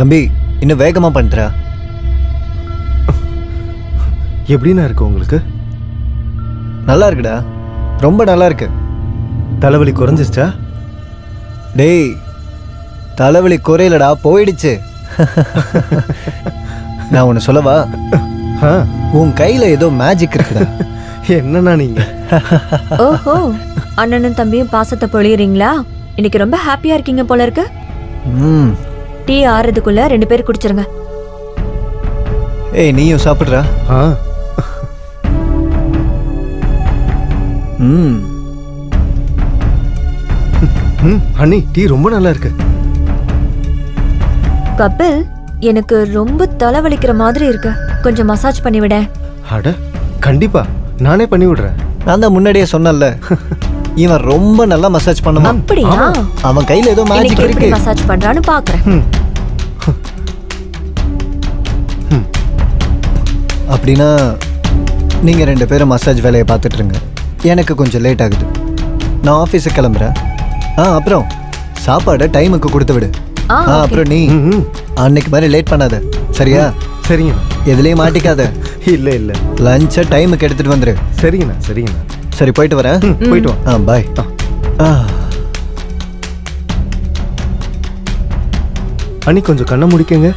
தம்பி இன்னும் வேகமா பண்றா. எப்படின்னா இருக்கு உங்களுக்கு? நல்லா இருக்குடா, ரொம்ப நல்லா இருக்கு. தலைவலி குறைஞ்சிருச்சா? டேய் தலைவலி குறையலடா, போயிடுச்சு. நான் உன்னை சொல்லவா? உன் கையில ஏதோ மேஜிக் இருக்குடா. என்னன்னா நீங்க? ஓஹோ, அண்ணனும் தம்பியும் பாசத்தை பொழியறீங்களா? இன்னைக்கு ரொம்ப ஹாப்பியா இருக்கீங்க போல இருக்கு. டீ ஆறதுக்குள்ள 2 பேர் குடிச்சிருங்க. ஏய் நீயும் சாப்பிடுறா. அண்ணி டீ ரொம்ப நல்லா இருக்கு. கபில், எனக்கு ரொம்ப தலைவலிக்கிற மாதிரி இருக்கு, கொஞ்சம் மசாஜ் பண்ணி விட. அட கண்டிப்பா நானே பண்ணி விடுறேன். நான் தான் முன்னாடியே சொன்னல, இவன் ரொம்ப நல்லா மசாஜ் பண்ணுவான். அப்படியா? அவன் கையில ஏதோ மேஜிக் இருக்கு. மசாஜ் பண்றான்னு பாக்குறேன். அப்படின்னா நீங்க 2 பேரும் மசாஜ் வேலையை பார்த்துட்டு இருங்க, எனக்கு கொஞ்சம் லேட் ஆகுது. நான் ஆஃபீஸுக்கு கிளம்புறேன். அப்புறம் சாப்பாடை டைமுக்கு கொடுத்து விடு. அப்புறம் நீ அன்னைக்கு மாதிரி லேட் பண்ணாத, சரியா? சரிங்க. எதுலயும் மாட்டிக்காத. இல்ல இல்ல, லஞ்சை டைமுக்கு எடுத்துட்டு வந்துரு. சரிங்கண்ணா சரிங்கண்ணா. சரி போயிட்டு வரேன். போயிட்டு வா. பாய். அண்ணி கொஞ்சம் கண்ணை முடிக்கங்க.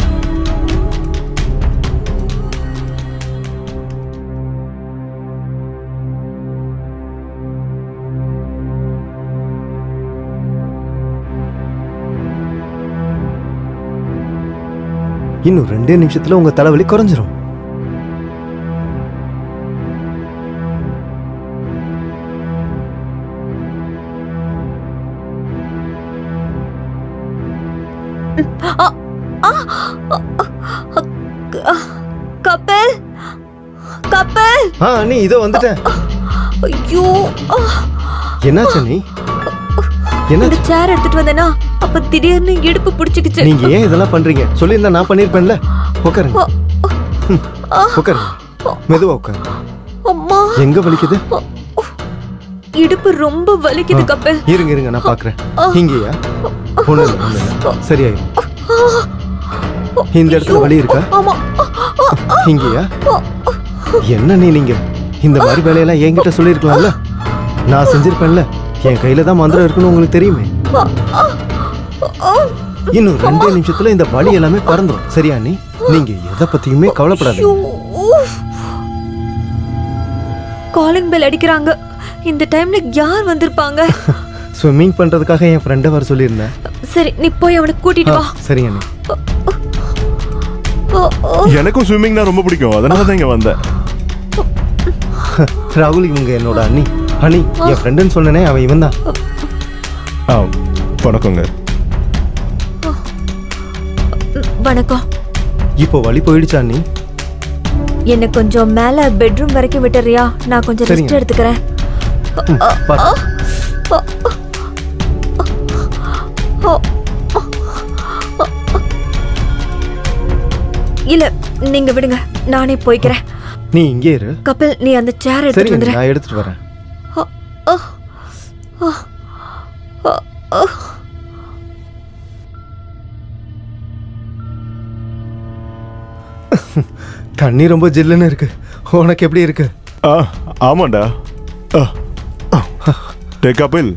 இன்னும் 2 நிமிஷத்துல உங்க தலைவலி குறைஞ்சிரும். கபில், கபில். நீ இதோ வந்துட்டேன். ஐயோ, என்னாச்சு நீ? என்ன சேர் எடுத்துட்டு வந்தேனா, அப்ப திடீர்னு இடுப்பு பிடிச்சிக்கிச்சு. நீங்க ஏன் இதெல்லாம் பண்றீங்க? சொல்லியிருந்தா நான் பண்ணிருப்பேன்ல. உட்காருங்க உட்காருங்க, மெதுவா உட்காருங்க. அம்மா எங்க வலிக்குது? இடுப்பு ரொம்ப வலிக்குது கபில். இருங்க இருங்க நான் பாக்குறேன். இங்கயா? ஒண்ணு சரியாயிரும். இந்த இடத்துல வலி இருக்கா? இங்கயா? என்ன நீங்க இந்த மாதிரி வேலையெல்லாம் என்கிட்ட சொல்லிருக்கலாம்ல, நான் செஞ்சிருப்பேன்ல. என் கையில தான் மந்திரம் இருக்குன்னு உங்களுக்கு தெரியுமே. இன்னும் 2 நிமிஷத்துல இந்த வலி எல்லாமே பறந்துடும், சரியா? நீங்க எதை பத்தியுமே கவலைப்படாதீங்க. காலிங் பெல் அடிக்கிறாங்க. இந்த டைம்ல யார் வந்திருப்பாங்க? ஸ்விம்மிங் பண்றதுக்காக என் ஃப்ரெண்டை வர சொல்லியிருந்தேன். சரி நீ போய் அவனை கூட்டிட்டு வா. சரிங்க அண்ணி. எனக்கும் ஸ்விம்மிங்னா ரொம்ப பிடிக்கும், அதனால தான் இங்க வந்தேன். ராகுல் இவங்க என்னோட அண்ணி. அண்ணி என் ஃப்ரெண்டுன்னு சொன்னனே, அவன் இவன் தான். வணக்கங்க. வணக்கம். இப்போ வலி போயிடுச்சா அண்ணி? என்ன கொஞ்சம் மேல பெட்ரூம் வரைக்கும் விட்டுறியா? நான் கொஞ்சம் ரெஸ்ட் எடுத்துக்கிறேன். இல்ல நீங்க விடுங்க, நானே போய்க்கிறேன். நீ இங்கே இரு. கபில், நீ அந்த சேர் எடுத்துட்டு வந்துரு. நான் எடுத்துட்டு வரேன். தண்ணி ரொம்ப ஜில்லுன்னு இருக்கு. உனக்கு எப்படி இருக்கு? ஆமாண்டா. கபில்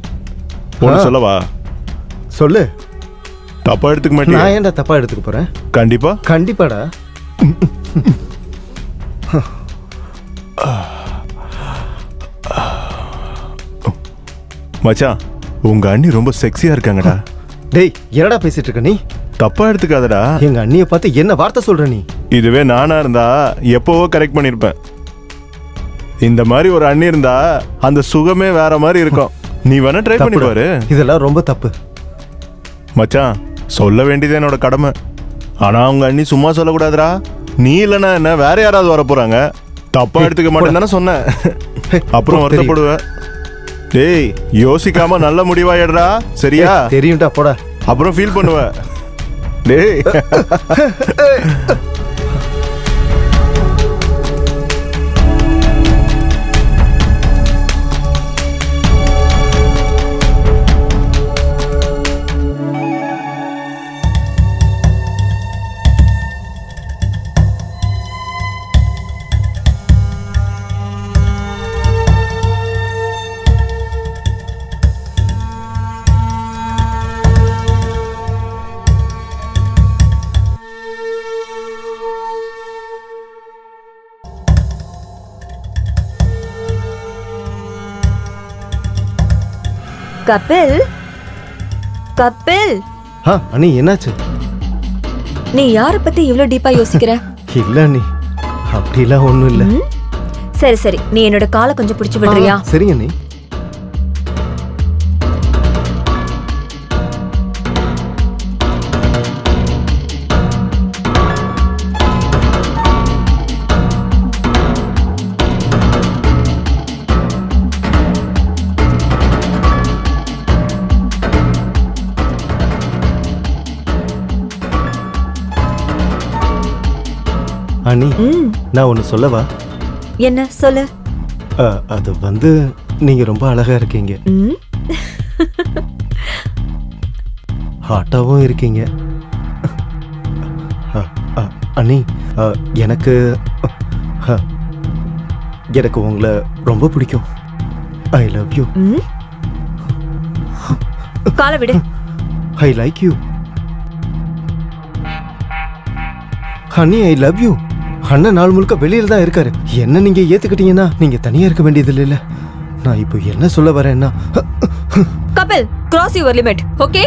ஒன்னு சொல்லவா? சொல்லு. தப்பா எடுத்துக்க மாட்டேன். நான் ஏன்டா தப்பா எடுத்துக்க போறேன்? கண்டிப்பா கண்டிப்பாடா. மச்சான், உங்க அண்ணி ரொம்ப செக்ஸியா இருக்காங்கடா. டேய் என்னடா பேசிட்டு இருக்க நீ? தப்பா எடுத்துக்காதடா. எங்க அண்ணிய பார்த்து என்ன வார்த்தை சொல்ற நீ? இதுவே நானா இருந்தா எப்பவோ கரெக்ட் பண்ணிருப்பேன். இந்த மாதிரி ஒரு அண்ணி இருந்தா அந்த சுகமே வேற மாதிரி இருக்கும். நீ வேணா ட்ரை பண்ணி பாரு. இதெல்லாம் ரொம்ப தப்பு மச்சான். சொல்ல வேண்டியது என்னோட கடமை. ஆனா உங்க அண்ணி சும்மா சொல்லக்கூடாதுடா. நீ இல்லைன்னா என்ன வேற யாராவது வர போறாங்க. தப்பா எடுத்துக்க மாட்டேன்னு தானே சொன்னேன். அப்புறம் வருத்தப்படுவேன். டேய் யோசிக்காம நல்ல முடிவாயிடுறா, சரியா? தெரியும்டா, போடா. அப்புறம் ஃபீல் பண்ணுவ. டேய் கபில் கபில் அண்ணி என்னாச்சு? நீ யார பத்தி இவ்ளோ டீப்பா யோசிக்கிற? இல்ல அண்ணி, அப்படிலாம் ஒண்ணும் இல்ல. சரி சரி, நீ என்னோட காலை கொஞ்சம் பிடிச்சு விடுறியா? சரி அண்ணி. அண்ணி, நான் ஒன்னு சொல்லவா? என்ன சொல்லு? அது வந்து நீங்க ரொம்ப அழகா இருக்கீங்க, ஹாட்டாவும் இருக்கீங்க. அண்ணி, எனக்கு எனக்கு உங்களை ரொம்ப பிடிக்கும். I love you. காலை விடு. I like you. Honey, I love you. அண்ணன் நாள் முழுக்க வெளியில தான் இருக்காரு. என்ன நீங்க ஏத்துக்கிட்டீங்கன்னா நீங்க தனியா இருக்க வேண்டியது இல்ல. நான் இப்போ என்ன சொல்ல வரேன்னா, Kapil, cross your limit. Okay?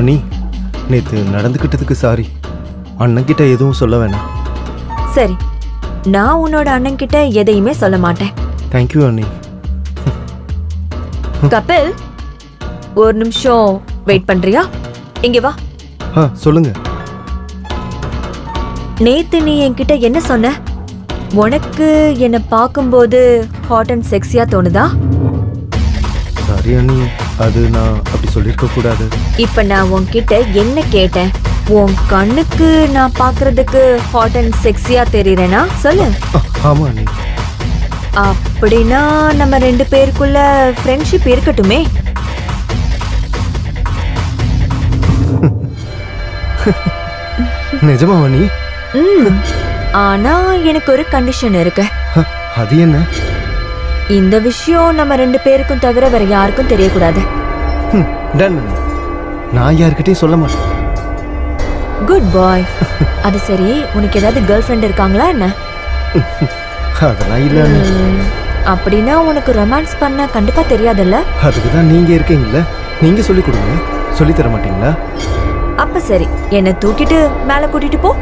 அண்ணி, நேத்து நடந்துக்கிட்டதுக்கு சாரி. அண்ணன் கிட்ட எதுவும் சொல்ல வேணாம். சரி, நான் உன்னோட அண்ணன் கிட்ட எதையுமே சொல்ல மாட்டேன். தேங்க்யூ அண்ணி. கபில், ஒரு நிமிஷம் வெயிட் பண்றியா? இங்க வா. சொல்லுங்க. நேத்து நீ என்கிட்ட என்ன சொன்ன? உனக்கு என்ன பார்க்கும்போது ஹாட் அண்ட் செக்ஸியா தோணுதா? சாரி அண்ணி, அது நான் அப்படி சொல்லிருக்க கூடாது. இப்ப நான் உன்கிட்ட என்ன கேட்டேன்? உன் கண்ணுக்கு நான் பாக்குறதுக்கு ஹாட் அண்ட் செக்ஸியா தெரியறேனா? சொல்லு. ஆமா அண்ணி. அப்படின்னா நம்ம ரெண்டு பேருக்குள்ள ஃப்ரெண்ட்ஷிப் இருக்கட்டுமே. நிஜமா அண்ணி? ஆனா எனக்கு ஒரு கண்டிஷன் இருக்கு. அது என்ன? இந்த விஷயம் நம்ம ரெண்டு பேருக்கும் தவிர வேற யாருக்கும் தெரியக்கூடாது. நான் யார்கிட்டயும் சொல்ல மாட்டேன். குட் பாய். அது சரி, உனக்கு ஏதாவது கேர்ள் ஃப்ரெண்ட் இருக்காங்களா என்ன? அதெல்லாம் இல்ல. அப்படின்னா உனக்கு ரொமான்ஸ் பண்ண கண்டிப்பா தெரியாதுல்ல? அதுக்கு தான் நீங்க இருக்கீங்கல்ல, நீங்க சொல்லி கொடுங்க. சொல்லி தர மாட்டீங்களா? அப்ப சரி, என்ன தூக்கிட்டு மேல கூட்டிட்டு போ.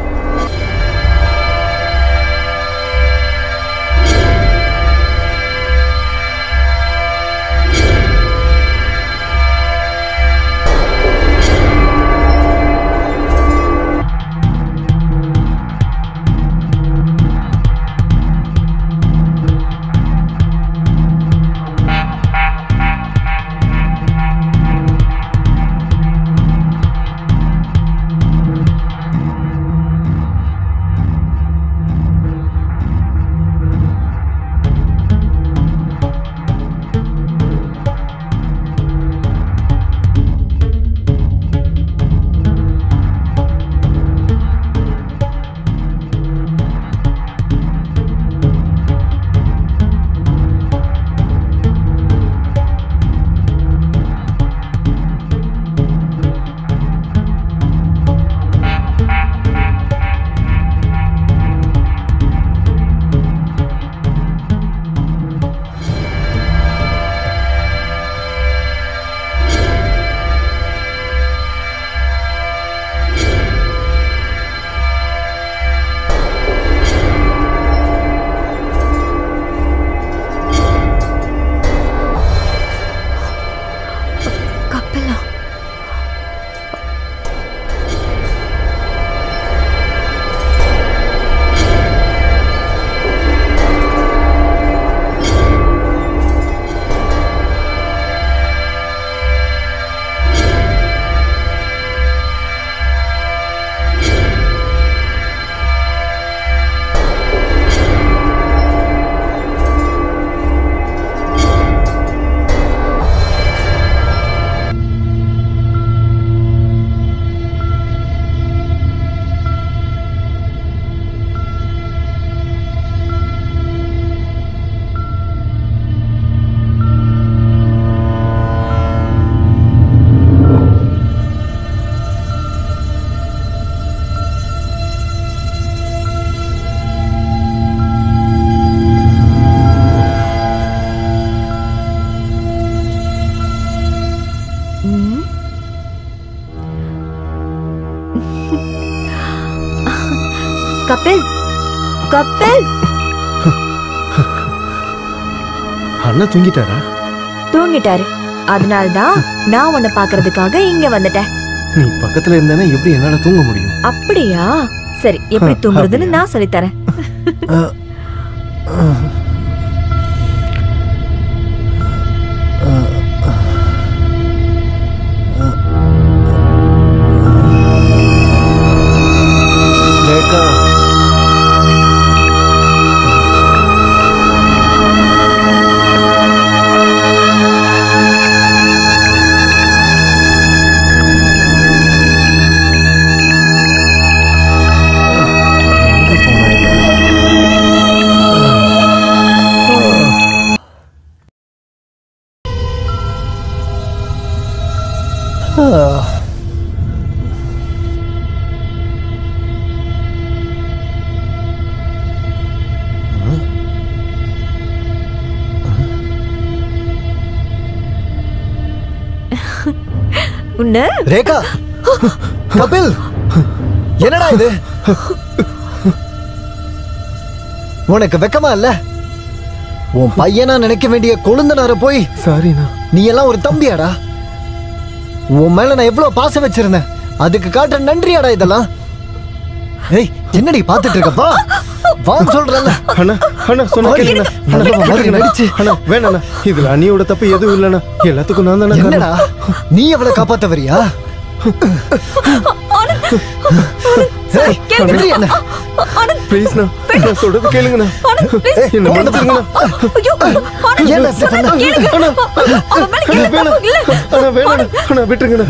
கபில் அண்ணா தூங்கிட்டாரா? தூங்கிட்டாரு. அதனாலதான் நான் உன்னை பாக்குறதுக்காக இங்க வந்துட்டேன். நீ பக்கத்துல இருந்தானே எப்படி என்னால தூங்க முடியும்? அப்படியா? சரி, எப்படி தூங்குறதுன்னு நான் சொல்லித்தரேன். உன்ன ரேகா, கபில், என்னடா இது? உனக்கு வெக்கமா இல்ல? உன் பையனா நினைக்க வேண்டிய கொழுந்தனார போய் சாரிண்ணா. நீ எல்லாம் ஒரு தம்பியாடா? உன் மேல நான் எவ்வளவு பாசம் வச்சிருந்தேன், அதுக்கு காட்டுற நன்றியாடா இதெல்லாம்? ஏய், என்னடி பாத்துட்டு இருக்கப்பா? வான்னு சொல்றல. அண்ணா அண்ணா சொன்னா கேளுங்க. அண்ணா வேணாண்ணா, இதுல அண்ணியோட தப்பு எதுவும் இல்லைண்ணா. எல்லாத்துக்கும் நான் தானே. என்னடா நீ அவளை காப்பாத்த வரியா? ப்ளீஸ்ண்ணா, நான் சொல்றது கேளுங்கண்ணா. என்ன மன்னிச்சிருங்கண்ணா. அண்ணா விட்டுருங்கண்ணா.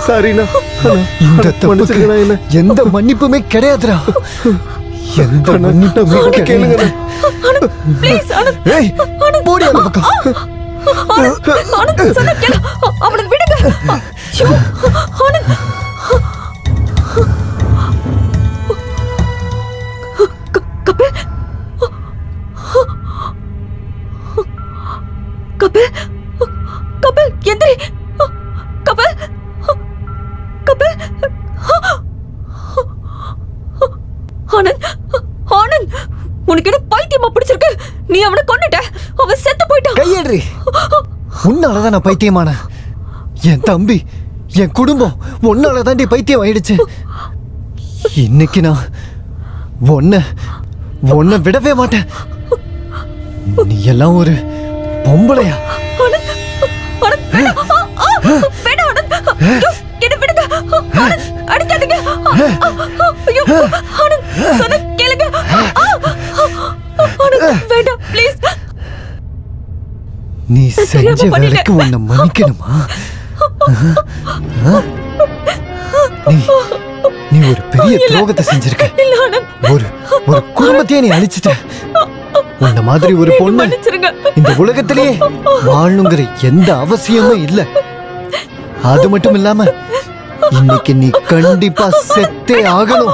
சாரிண்ணா. இந்த தப்புக்கு எந்த மன்னிப்புமே கிடையாதுடா. எந்த மன்னிப்புமே கேளுங்கண்ணா. ஏய், போடி அந்த பக்கம். அவனுக்கு விடுங்க. கபில், கபில், கபில், எந்திரி. கபில், கபில். ஆனந்த், ஆனந்த், உனக்கு என்ன பைத்தியமா பிடிச்சிருக்கு? நீ அவனை கொன்னுட்ட. அவன் செத்து போயிட்டான். கையேறி. உன்னாலதான் நான் பைத்தியமான. என் தம்பி, என் குடும்பம் உன்னாலதான் பைத்தியம் ஆயிடுச்சு. இன்னைக்கு நான் உன்னை விடவே மாட்டேன். நீ எல்லாம் ஒரு பொம்பளையா? நீ செஞ்ச வேலைக்கு உன்னை மன்னிக்கணுமா? நீ ஒரு பெரிய துரோகத்தை செஞ்சிருக்க. ஒரு குடும்பத்தையே நீ அழிச்சிட்ட. உன்ன மாதிரி ஒரு பொண்ணு இந்த உலகத்திலேயே வாழணுங்கிற எந்த அவசியமும் இல்ல. அது மட்டும் இல்லாம இன்னைக்கு நீ கண்டிப்பா செத்தே ஆகணும்.